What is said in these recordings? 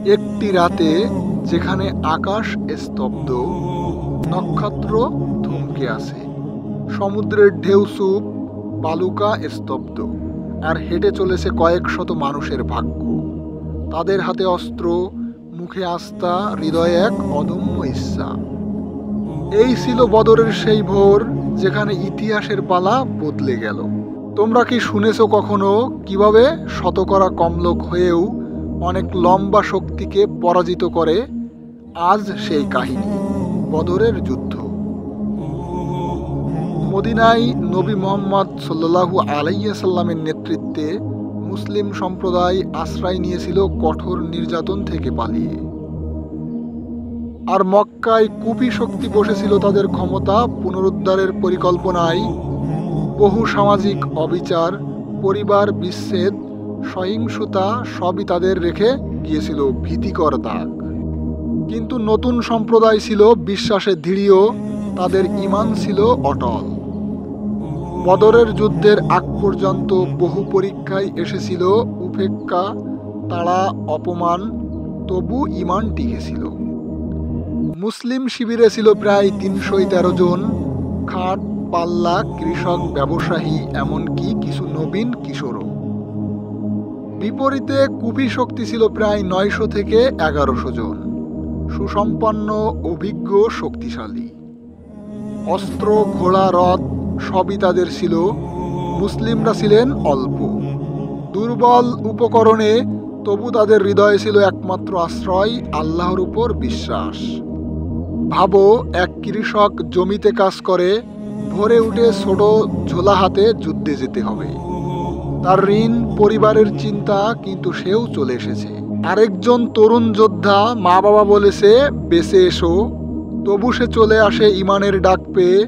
একটি রাতে যেখানে আকাশ স্তব্ধ, নক্ষত্র থমকে আছে, সমুদ্রের ঢেউ চুপ, বালুকা স্তব্ধ, আর হেঁটে চলেছে কয়েক শত মানুষের ভাগ্য। তাদের হাতে অস্ত্র, মুখে আস্থা, হৃদয়ে এক অদম্য ইচ্ছা। এই ছিল বদরের সেই ভোর, যেখানে ইতিহাসের পালা বদলে গেল। তোমরা কি শুনেছো কখনো কিভাবে শতকরা কম লোক হয়েও অনেক লম্বা শক্তিকে পরাজিত করে? আজ সেই কাহিনী, বদরের যুদ্ধ। মদিনায় নবী মুহাম্মদ সাল্লাল্লাহু আলাইহি সাল্লামের নেতৃত্বে মুসলিম সম্প্রদায় আশ্রয় নিয়েছিল কঠোর নির্যাতন থেকে পালিয়ে। আর মক্কায় কুফি শক্তি বসেছিল তাদের ক্ষমতা পুনরুদ্ধারের পরিকল্পনায়। বহু সামাজিক অবিচার, পরিবার বিচ্ছেদ, সহিংসতা সবই তাদের রেখে গিয়েছিল ভীতিকর দাগ। কিন্তু নতুন সম্প্রদায় ছিল বিশ্বাসে দৃঢ়, তাদের ঈমান ছিল অটল। বদরের যুদ্ধের আগ পর্যন্ত বহু পরীক্ষায় এসেছিল উপেক্ষা, তাড়া, অপমান, তবু ঈমান টিকেছিল। মুসলিম শিবিরে ছিল প্রায় ৩১৩ জন, খাট, পাল্লা, কৃষক, ব্যবসায়ী, এমনকি কিছু নবীন কিশোরও। বিপরীতে কুফি শক্তি ছিল প্রায় ৯০০ থেকে ১১০০ জন, সুসম্পন্ন, অভিজ্ঞ, শক্তিশালী। অস্ত্র, ঘোড়া, রথ সবই তাদের ছিল। মুসলিমরা ছিলেন অল্প, দুর্বল উপকরণে, তবু তাদের হৃদয়ে ছিল একমাত্র আশ্রয়, আল্লাহর উপর বিশ্বাস। ভাবো, এক কৃষক জমিতে কাজ করে, ভোরে উঠে ছোট ঝোলা হাতে যুদ্ধে যেতে হবে। তার ঋণ, পরিবারের চিন্তা, কিন্তু সেও চলে এসেছে। আরেকজন তরুণ যোদ্ধা, মা বাবা বলেছে বেঁচে এসো, তবু সে চলে আসে ঈমানের ডাক পেয়ে।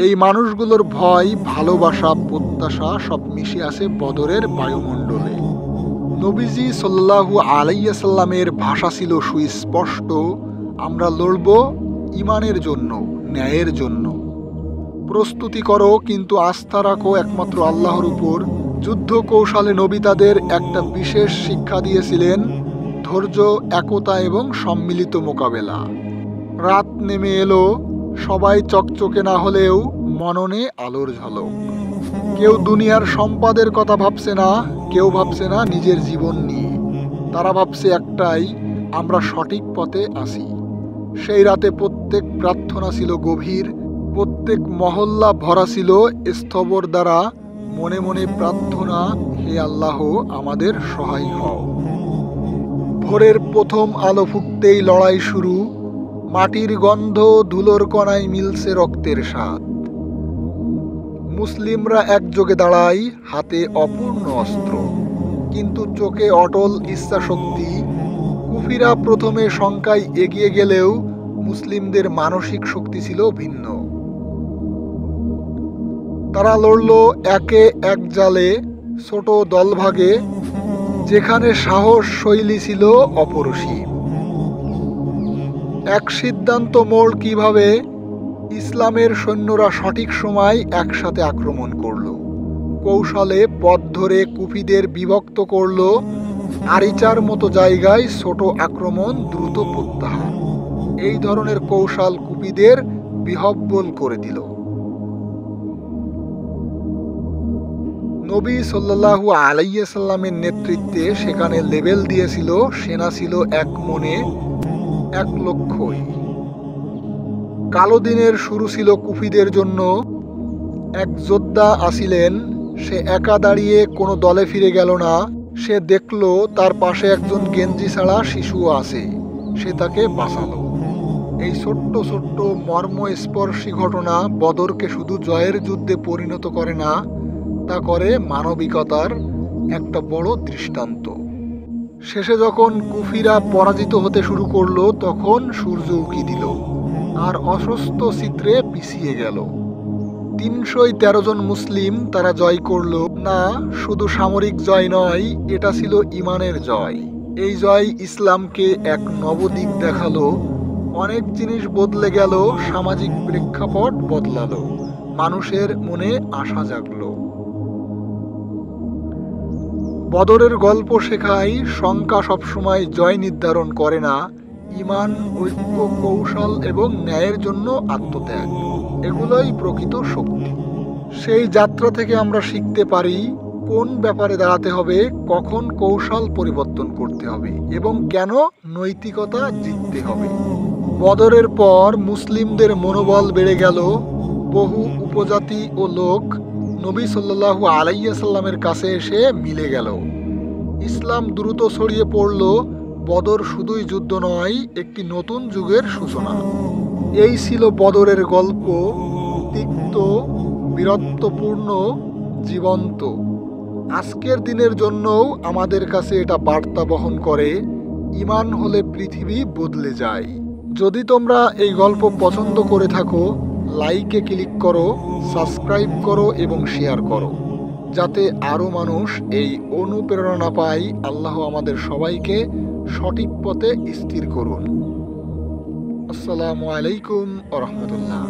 এই মানুষগুলোর ভয়, ভালোবাসা, প্রত্যাশা সব মিশে আছে বদরের বায়ুমণ্ডলে। নবীজি সাল্লাল্লাহু আলাইহি সাল্লামের ভাষা ছিল সুস্পষ্ট, আমরা লড়ব ঈমানের জন্য, ন্যায়ের জন্য। প্রস্তুতি করো, কিন্তু আস্থা রাখো একমাত্র আল্লাহর উপর। যুদ্ধ কৌশলে নবী তাদের একটা বিশেষ শিক্ষা দিয়েছিলেন, ধৈর্য, একতা এবং সম্মিলিত মোকাবেলা। রাত নেমে এলো, সবাই চকচকে না হলেও মননে আলোর ঝলক। কেউ দুনিয়ার সম্পদের কথা ভাবছে না, কেউ ভাবছে না নিজের জীবন নিয়ে। তারা ভাবছে একটাই, আমরা সঠিক পথে আছি। সেই রাতে প্রত্যেক প্রার্থনা ছিল গভীর, প্রত্যেক মহল্লা ভরা ছিল স্থবর দ্বারা, মনে মনে প্রার্থনা, হে আল্লাহ, আমাদের সহায় হও। ভোরের প্রথম আলো ফুটতেই লড়াই শুরু, মাটির গন্ধ, ধুলোর কণায় মিলছে রক্তের স্বাদ। মুসলিমরা একযোগে দাঁড়ায়, হাতে অপূর্ণ অস্ত্র, কিন্তু চোখে অটল ইচ্ছাশক্তি। কুফিরা প্রথমে শঙ্কায় এগিয়ে গেলেও মুসলিমদের মানসিক শক্তি ছিল ভিন্ন। তারা লড়ল একে এক জালে, ছোট দলভাগে, যেখানে সাহস, শৈলী ছিল অপরিসীম। এক সিদ্ধান্ত মোড় কিভাবে ইসলামের সৈন্যরা সঠিক সময় একসাথে আক্রমণ করল, কৌশলে পথ ধরে কুফিদের বিভক্ত করল। আরিচার মতো জায়গায় ছোট আক্রমণ, দ্রুত প্রত্যাহার। এই ধরনের কৌশল কুফিদের বিহ্বল করে দিল। নবী সাল্লাল্লাহু আলাইহি সাল্লামের নেতৃত্বে সেখানে লেবেল দিয়েছিল, সেনা ছিল এক মনে, এক লক্ষ্যই। কালো দিনের শুরু ছিল কুফিদের জন্য। এক যোদ্ধা আসিলেন, সে একা দাঁড়িয়ে কোনো দলে ফিরে গেল না। সে দেখল তার পাশে একজন গেঞ্জি ছাড়া শিশুও আছে, সে তাকে বাঁচালো। এই ছোট্ট ছোট্ট মর্মস্পর্শী ঘটনা বদরকে শুধু জয়ের যুদ্ধে পরিণত করে না, তা করে মানবিকতার একটা বড় দৃষ্টান্ত। শেষে যখন কুফিরা পরাজিত হতে শুরু করলো, তখন সূর্য উঁকি দিল আর অস্বস্ত চিত্রে পিছিয়ে গেল। ৩১৩ জন মুসলিম তারা জয় করল না, শুধু সামরিক জয় নয়, এটা ছিল ঈমানের জয়। এই জয় ইসলামকে এক নবদিক দেখালো। অনেক জিনিস বদলে গেল, সামাজিক প্রেক্ষাপট বদলালো, মানুষের মনে আশা জাগলো। বদরের গল্প শেখায় সংখ্যা সবসময় জয় নির্ধারণ করে না, ঈমান, ঐক্য, কৌশল এবং ন্যায়ের জন্য আত্মত্যাগ এগুলোই প্রকৃত শক্তি। সেই যাত্রা থেকে আমরা শিখতে পারি কোন ব্যাপারে দাঁড়াতে হবে, কখন কৌশল পরিবর্তন করতে হবে এবং কেন নৈতিকতা জিততে হবে। বদরের পর মুসলিমদের মনোবল বেড়ে গেল। বহু উপজাতি ও লোক নবী সাল্লাল্লাহু আলাইহি সাল্লামের কাছে এসে মিলে গেল। ইসলাম দ্রুত ছড়িয়ে পড়ল। বদর শুধুই যুদ্ধ নয়, একটি নতুন যুগের সূচনা। এই ছিল বদরের গল্প, তিক্ত, বীরত্বপূর্ণ, জীবন্ত। আজকের দিনের জন্যও আমাদের কাছে এটা বার্তা বহন করে, ঈমান হলে পৃথিবী বদলে যায়। যদি তোমরা এই গল্প পছন্দ করে থাকো, লাইকে ক্লিক করো, সাবস্ক্রাইব করো এবং শেয়ার করো, যাতে আরও মানুষ এই অনুপ্রেরণা পায়। আল্লাহ আমাদের সবাইকে সঠিক পথে স্থির করুন। আসসালামু আলাইকুম ওয়া রাহমাতুল্লাহ।